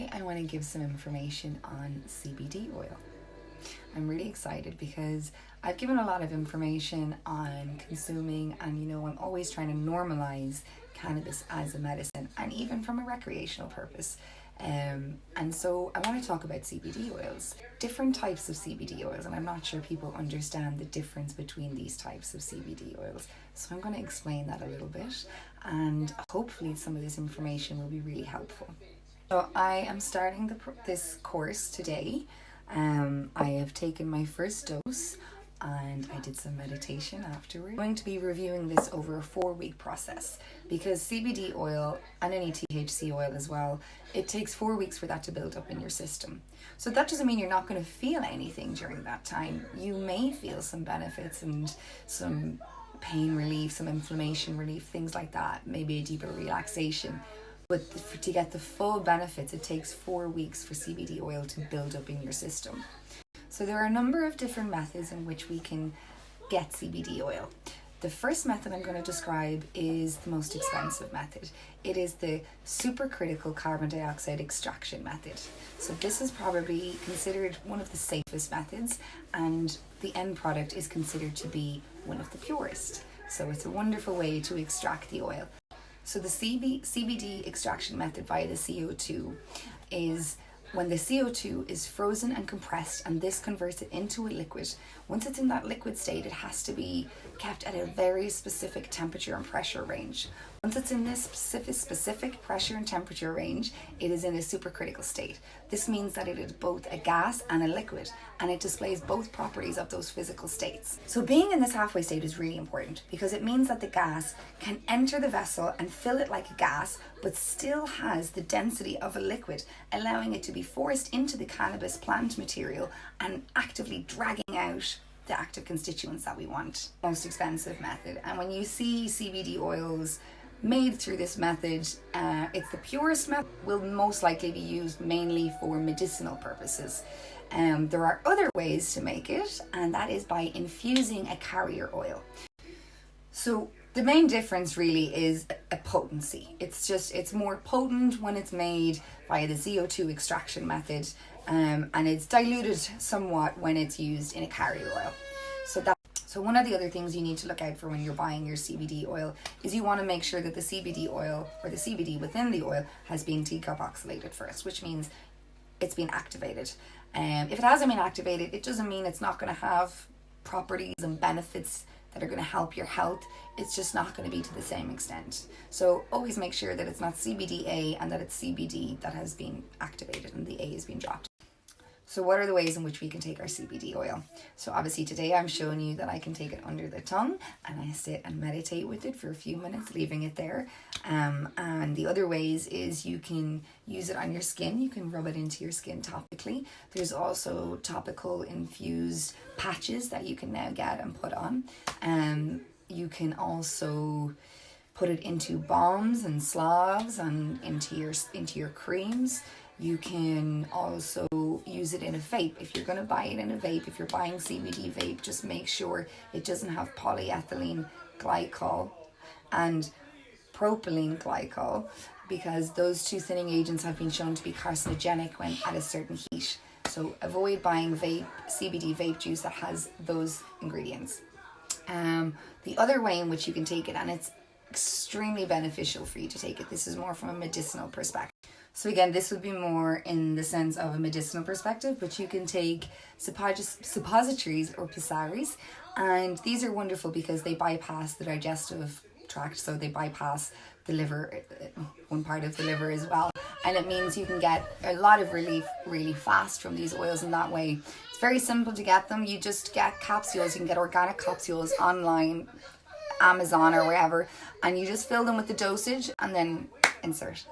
Today I want to give some information on CBD oil. I'm really excited because I've given a lot of information on consuming, and I'm always trying to normalize cannabis as a medicine and even from a recreational purpose. And so I want to talk about CBD oils, different types of CBD oils, and I'm not sure people understand the difference between these types of CBD oils. So I'm going to explain that a little bit, and hopefully some of this information will be really helpful. So I am starting this course today. I have taken my first dose and I did some meditation afterwards. I'm going to be reviewing this over a 4-week process because CBD oil and any THC oil as well, it takes 4 weeks for that to build up in your system. So that doesn't mean you're not going to feel anything during that time. You may feel some benefits and some pain relief, some inflammation relief, things like that, maybe a deeper relaxation. But to get the full benefits, it takes 4 weeks for CBD oil to build up in your system. So there are a number of different methods in which we can get CBD oil. The first method I'm going to describe is the most expensive method. It is the supercritical carbon dioxide extraction method. So this is probably considered one of the safest methods, and the end product is considered to be one of the purest. So it's a wonderful way to extract the oil. So the CBD extraction method via the CO2 is when the CO2 is frozen and compressed, and this converts it into a liquid. Once it's in that liquid state, it has to be kept at a very specific temperature and pressure range. Once it's in this specific pressure and temperature range, it is in a supercritical state. This means that it is both a gas and a liquid, and it displays both properties of those physical states. So being in this halfway state is really important because it means that the gas can enter the vessel and fill it like a gas, but still has the density of a liquid, allowing it to be forced into the cannabis plant material and actively dragging out the active constituents that we want. Most expensive method. And when you see CBD oils made through this method, it's the purest method, will most likely be used mainly for medicinal purposes. There are other ways to make it, and that is by infusing a carrier oil. So the main difference really is a potency. It's more potent when it's made via the CO2 extraction method, and it's diluted somewhat when it's used in a carrier oil. So one of the other things you need to look out for when you're buying your CBD oil is you want to make sure that the CBD oil or the CBD within the oil has been decarboxylated first, which means it's been activated. If it hasn't been activated, it doesn't mean it's not going to have properties and benefits that are going to help your health. It's just not going to be to the same extent. So always make sure that it's not CBDA and that it's CBD that has been activated and the A has been dropped. So what are the ways in which we can take our CBD oil? So obviously today I'm showing you that I can take it under the tongue and I sit and meditate with it for a few minutes, leaving it there. And the other ways is you can use it on your skin. You can rub it into your skin topically. There's also topical infused patches that you can now get and put on. You can also put it into balms and salves and into your creams. You can also use it in a vape. If you're going to buy it in a vape, if you're buying CBD vape, just make sure it doesn't have polyethylene glycol and propylene glycol, because those two thinning agents have been shown to be carcinogenic when at a certain heat. So avoid buying CBD vape juice that has those ingredients. The other way in which you can take it, and it's extremely beneficial for you to take it, this is more from a medicinal perspective. So again, this would be more in the sense of a medicinal perspective, but you can take suppositories or pessaries, and these are wonderful because they bypass the digestive tract, so they bypass the liver, one part of the liver as well, and it means you can get a lot of relief really fast from these oils in that way. It's very simple to get them. You just get capsules. You can get organic capsules online, Amazon or wherever, and you just fill them with the dosage and then insert.